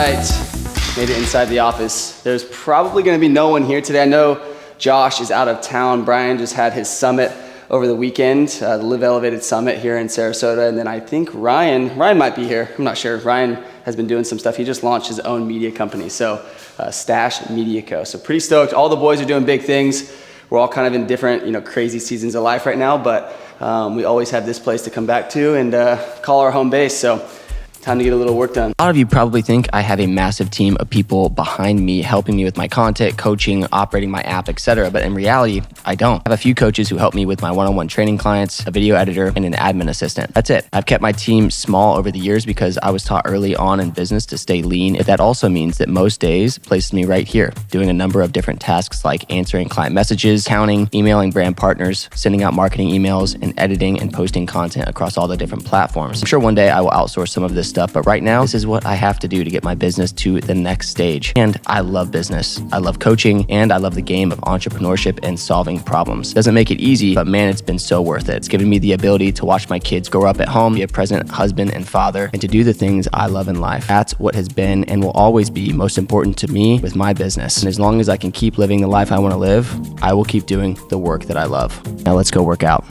right, made it inside the office. There's probably gonna be no one here today. I know Josh is out of town. Brian just had his summit over the weekend, the Live Elevated Summit here in Sarasota. And then I think Ryan might be here. I'm not sure. Ryan has been doing some stuff. He just launched his own media company. So Stash Media Co. So pretty stoked. All the boys are doing big things. We're all kind of in different, crazy seasons of life right now, but we always have this place to come back to and call our home base. So time to get a little work done. A lot of you probably think I have a massive team of people behind me helping me with my content, coaching, operating my app, etc. But in reality, I don't. I have a few coaches who help me with my one-on-one training clients, a video editor, and an admin assistant. That's it. I've kept my team small over the years because I was taught early on in business to stay lean. If that also means that most days places me right here, doing a number of different tasks like answering client messages, counting, emailing brand partners, sending out marketing emails, and editing and posting content across all the different platforms. I'm sure one day I will outsource some of this stuff, but right now, this is what I have to do to get my business to the next stage. And I love business. I love coaching, and I love the game of entrepreneurship and solving problems. Doesn't make it easy, but man, it's been so worth it. It's given me the ability to watch my kids grow up at home, be a present husband and father, and to do the things I love in life. That's what has been and will always be most important to me with my business. And as long as I can keep living the life I want to live, I will keep doing the work that I love. Now let's go work out.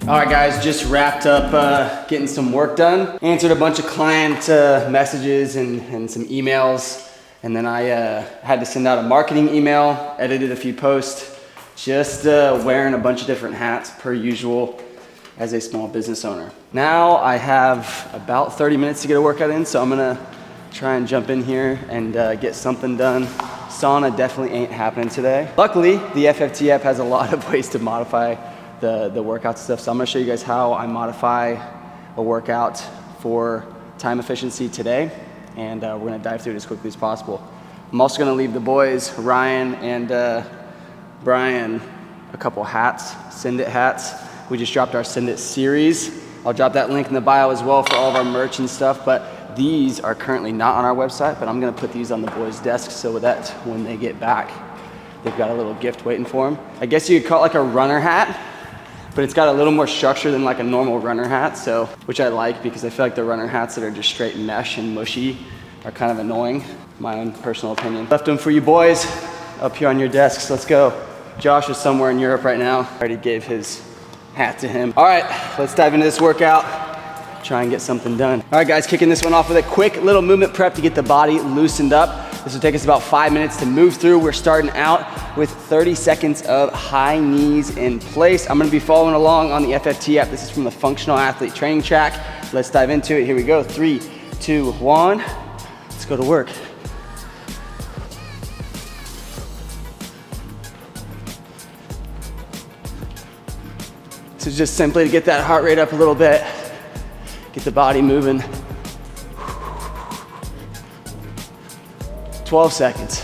All right, guys, just wrapped up getting some work done. Answered a bunch of client messages and some emails. And then I had to send out a marketing email, edited a few posts, just wearing a bunch of different hats per usual as a small business owner. Now I have about 30 minutes to get a workout in, so I'm gonna try and jump in here and get something done. Sauna definitely ain't happening today. Luckily, the FFT app has a lot of ways to modify the workout stuff. So I'm gonna show you guys how I modify a workout for time efficiency today. And we're gonna dive through it as quickly as possible. I'm also gonna leave the boys, Ryan and Brian, a couple hats, Send It hats. We just dropped our Send It series. I'll drop that link in the bio as well for all of our merch and stuff, but these are currently not on our website, but I'm gonna put these on the boys' desks so that when they get back, they've got a little gift waiting for them. I guess you could call it like a runner hat, but it's got a little more structure than like a normal runner hat, so, which I like because I feel like the runner hats that are just straight mesh and mushy are kind of annoying, my own personal opinion. Left them for you boys up here on your desks. Let's go. Josh is somewhere in Europe right now. I already gave his hat to him. All right, let's dive into this workout. Try and get something done. All right, guys, kicking this one off with a quick little movement prep to get the body loosened up. This will take us about 5 minutes to move through. We're starting out with 30 seconds of high knees in place. I'm gonna be following along on the FFT app. This is from the Functional Athlete Training Track. Let's dive into it. Here we go. 3, 2, 1. Let's go to work. So just simply to get that heart rate up a little bit, get the body moving. 12 seconds.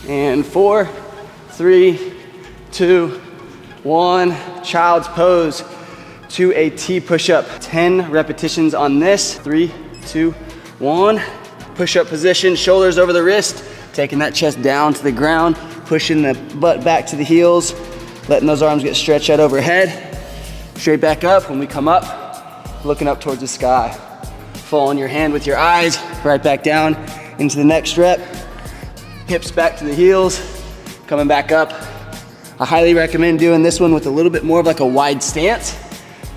And 4, 3, 2, 1. Child's pose to a T push-up. 10 repetitions on this. 3, 2, 1. Push-up position, shoulders over the wrist, taking that chest down to the ground, pushing the butt back to the heels, letting those arms get stretched out overhead. Straight back up. When we come up, looking up towards the sky. Following your hand with your eyes, right back down into the next rep. Hips back to the heels, coming back up. I highly recommend doing this one with a little bit more of like a wide stance.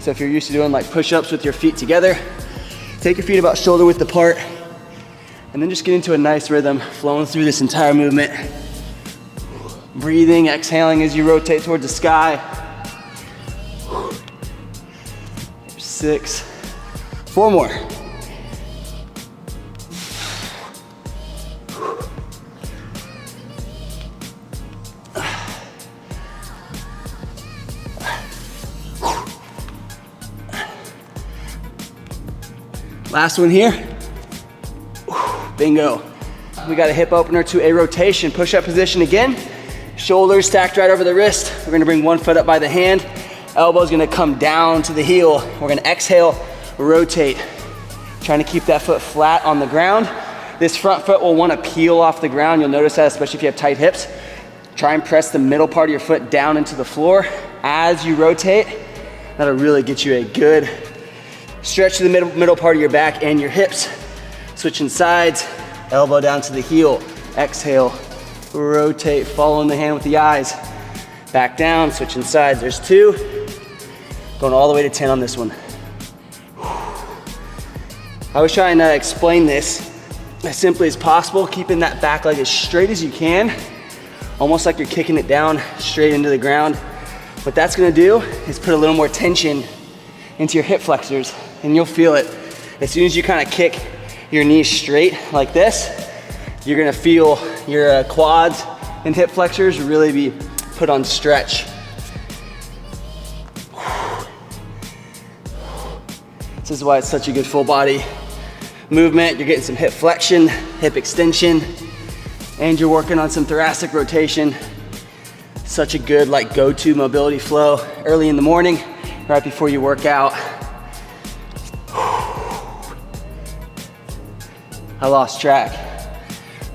So if you're used to doing like push-ups with your feet together, take your feet about shoulder width apart, and then just get into a nice rhythm, flowing through this entire movement. Breathing, exhaling as you rotate towards the sky. 6, 4 more. Last one here. Bingo. We got a hip opener to a rotation. Push-up position again. Shoulders stacked right over the wrist. We're gonna bring one foot up by the hand. Elbow's gonna come down to the heel. We're gonna exhale, rotate. Trying to keep that foot flat on the ground. This front foot will wanna peel off the ground. You'll notice that, especially if you have tight hips. Try and press the middle part of your foot down into the floor. As you rotate, That'll really get you a good stretch to the middle part of your back and your hips. Switching sides, elbow down to the heel. Exhale, rotate, following the hand with the eyes. Back down, switching sides. There's 2. Going all the way to 10 on this one. I was trying to explain this as simply as possible, keeping that back leg as straight as you can, almost like you're kicking it down straight into the ground. What that's gonna do is put a little more tension into your hip flexors, and you'll feel it. As soon as you kind of kick your knees straight like this, you're gonna feel your quads and hip flexors really be put on stretch. This is why it's such a good full body movement. You're getting some hip flexion, hip extension, and you're working on some thoracic rotation. Such a good like go-to mobility flow early in the morning, right before you work out. I lost track.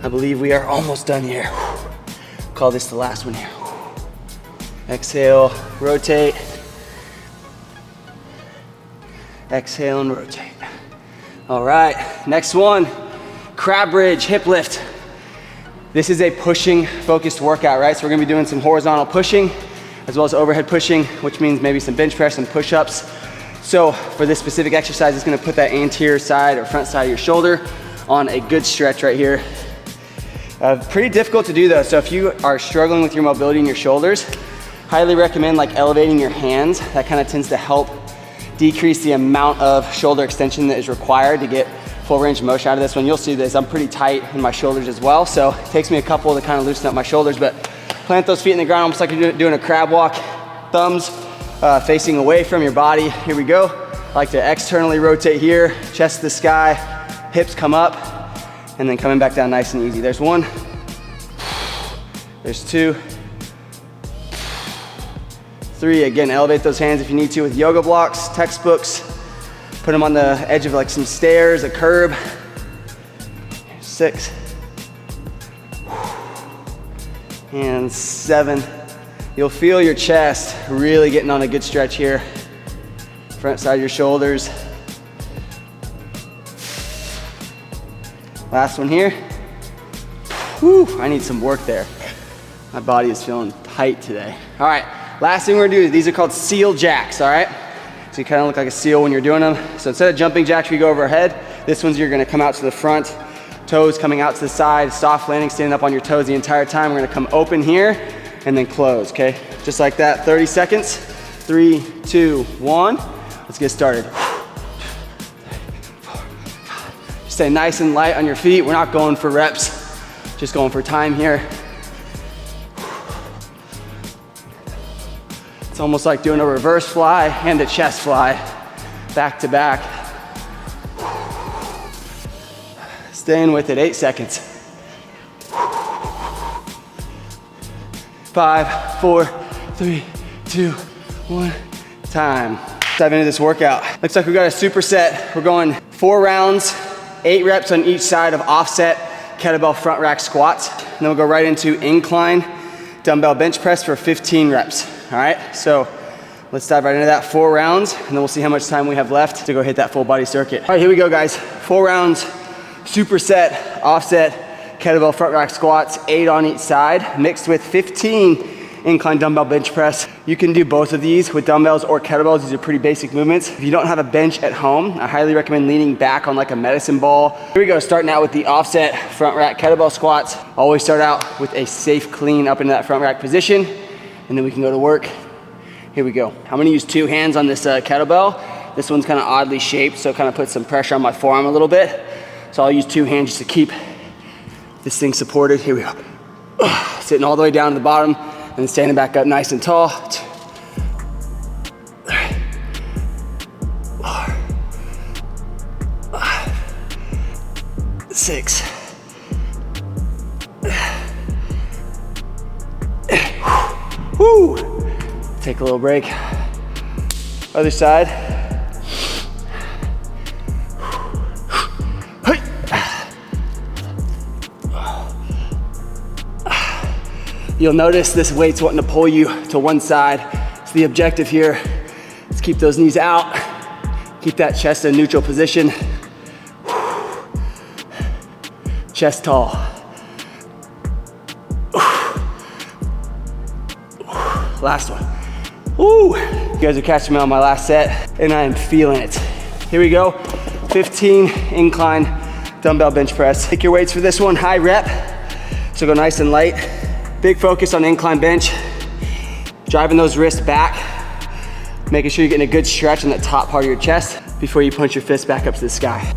I believe we are almost done here. Call this the last one here. Exhale, rotate. Exhale and rotate. All right, next one, crab bridge, hip lift. This is a pushing focused workout, right? So we're gonna be doing some horizontal pushing as well as overhead pushing, which means maybe some bench press and push-ups. So for this specific exercise, it's gonna put that anterior side or front side of your shoulder on a good stretch right here. Pretty difficult to do though. So if you are struggling with your mobility in your shoulders, highly recommend like elevating your hands. That kind of tends to help decrease the amount of shoulder extension that is required to get full range of motion out of this one. You'll see this, I'm pretty tight in my shoulders as well, so it takes me a couple to kind of loosen up my shoulders, but plant those feet in the ground almost like you're doing a crab walk. Thumbs facing away from your body. Here we go. I like to externally rotate here, chest to the sky, hips come up, and then coming back down nice and easy. There's 1, there's 2, 3, again, elevate those hands if you need to with yoga blocks, textbooks. Put them on the edge of like some stairs, a curb. 6. And 7. You'll feel your chest really getting on a good stretch here. Front side of your shoulders. Last one here. Whew, I need some work there. My body is feeling tight today. All right. Last thing we're gonna do, these are called seal jacks, all right? So you kind of look like a seal when you're doing them. So instead of jumping jacks, we go over our head. This one's you're gonna come out to the front, toes coming out to the side, soft landing, standing up on your toes the entire time. We're gonna come open here and then close, okay? Just like that, 30 seconds. 3, 2, 1. Let's get started. Stay nice and light on your feet. We're not going for reps, just going for time here. It's almost like doing a reverse fly and a chest fly, back to back. Staying with it, 8 seconds. 5, 4, 3, 2, 1, time. Dive into this workout. Looks like we got a superset. We're going 4 rounds, 8 reps on each side of offset kettlebell front rack squats. And then we'll go right into incline dumbbell bench press for 15 reps. All right, so let's dive right into that. 4 rounds, and then we'll see how much time we have left to go hit that full body circuit. All right, here we go, guys. 4 rounds, superset, offset, kettlebell front rack squats, 8 on each side, mixed with 15 incline dumbbell bench press. You can do both of these with dumbbells or kettlebells. These are pretty basic movements. If you don't have a bench at home, I highly recommend leaning back on like a medicine ball. Here we go, starting out with the offset front rack kettlebell squats. Always start out with a safe clean up into that front rack position, and then we can go to work. Here we go. I'm gonna use 2 hands on this kettlebell. This one's kind of oddly shaped, so it kind of puts some pressure on my forearm a little bit. So I'll use 2 hands just to keep this thing supported. Here we go. Sitting all the way down to the bottom, and then standing back up nice and tall. 2, 3, 4, 5, 6. Woo! Take a little break. Other side. You'll notice this weight's wanting to pull you to one side. So the objective here is Let's keep those knees out. Keep that chest in a neutral position. Chest tall. Last one. Woo! You guys are catching me on my last set, and I am feeling it. Here we go. 15 incline dumbbell bench press. Pick your weights for this one, high rep. So go nice and light. Big focus on incline bench. Driving those wrists back. Making sure you're getting a good stretch in that top part of your chest before you punch your fist back up to the sky.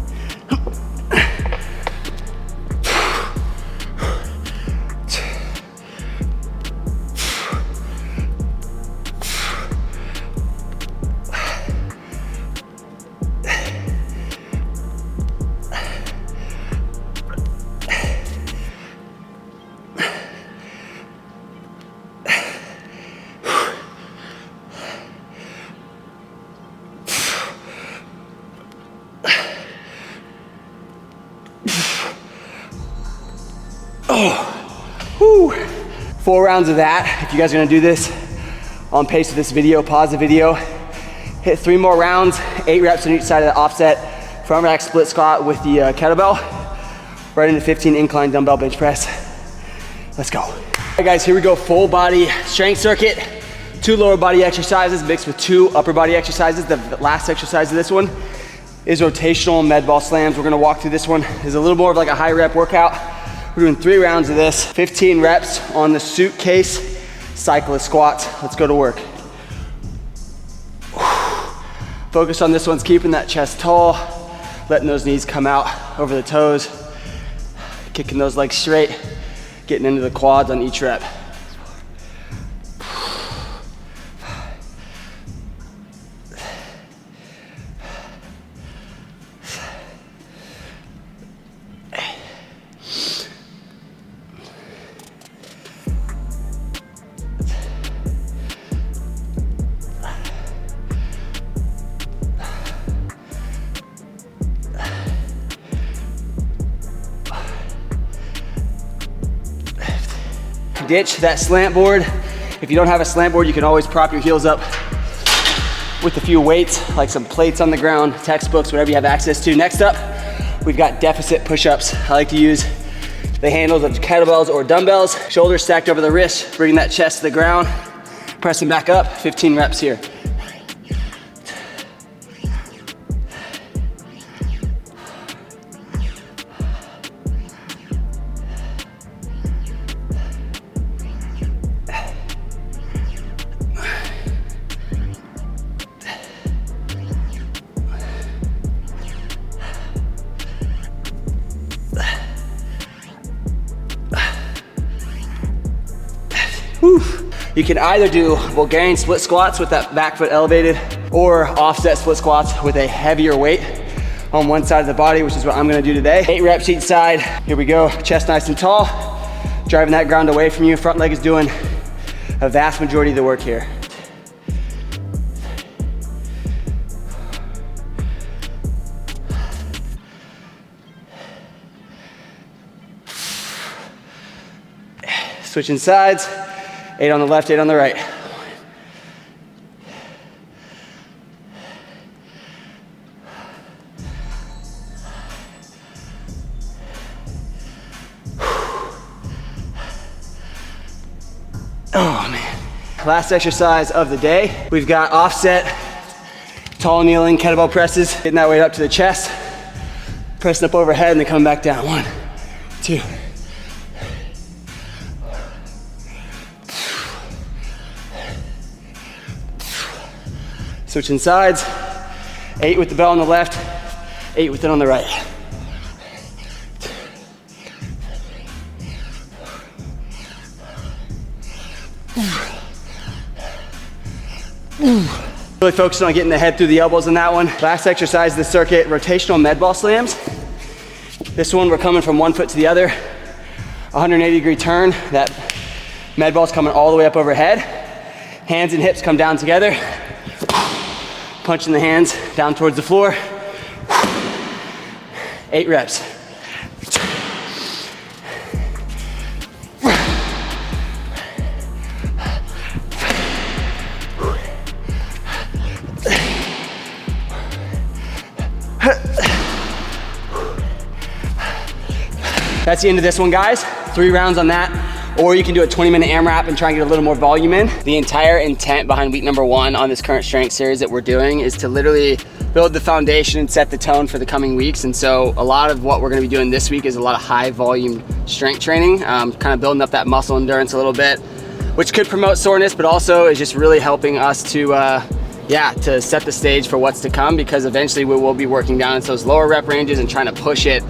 Whew. 4 rounds of that. If you guys are gonna do this on pace with this video, pause the video. Hit 3 more rounds, 8 reps on each side of the offset front rack split squat with the kettlebell, right into 15 incline dumbbell bench press. Let's go. All right guys, here we go, full body strength circuit. 2 lower body exercises mixed with 2 upper body exercises. The last exercise of this one is rotational med ball slams. We're gonna walk through this one. It's a little more of like a high rep workout. We're doing 3 rounds of this, 15 reps on the suitcase cyclist squats. Let's go to work. Focus on this one's keeping that chest tall, letting those knees come out over the toes, kicking those legs straight, getting into the quads on each rep. Ditch that slant board. If you don't have a slant board, you can always prop your heels up with a few weights, like some plates on the ground, textbooks, whatever you have access to. Next up, we've got deficit push-ups. I like to use the handles of kettlebells or dumbbells, shoulders stacked over the wrist, bringing that chest to the ground, pressing back up, 15 reps here. You can either do Bulgarian split squats with that back foot elevated, or offset split squats with a heavier weight on one side of the body, which is what I'm gonna do today. 8 reps each side. Here we go, chest nice and tall, driving that ground away from you. Front leg is doing a vast majority of the work here. Switching sides. 8 on the left, 8 on the right. Oh man. Last exercise of the day. We've got offset, tall kneeling kettlebell presses, getting that weight up to the chest, pressing up overhead and then coming back down. 1, 2. Switching sides, 8 with the bell on the left, 8 with it on the right. Really focusing on getting the head through the elbows in that one. Last exercise of the circuit, rotational med ball slams. This one, we're coming from one foot to the other, 180-degree turn. That med ball's coming all the way up overhead. Hands and hips come down together. Punching the hands down towards the floor. 8 reps. That's the end of this one, guys. 3 rounds on that. Or you can do a 20-minute AMRAP and try and get a little more volume in. The entire intent behind week number 1 on this current strength series that we're doing is to literally build the foundation and set the tone for the coming weeks. And so a lot of what we're gonna be doing this week is a lot of high volume strength training, kind of building up that muscle endurance a little bit, which could promote soreness, but also is just really helping us to to set the stage for what's to come, because eventually we will be working down into those lower rep ranges and trying to push it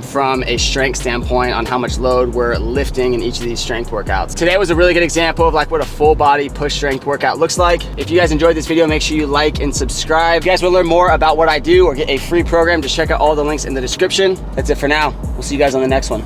from a strength standpoint on how much load we're lifting in each of these strength workouts. Today was a really good example of like what a full body push strength workout looks like. If you guys enjoyed this video, make sure you like and subscribe. If you guys want to learn more about what I do or get a free program, just check out all the links in the description. That's it for now. We'll see you guys on the next one.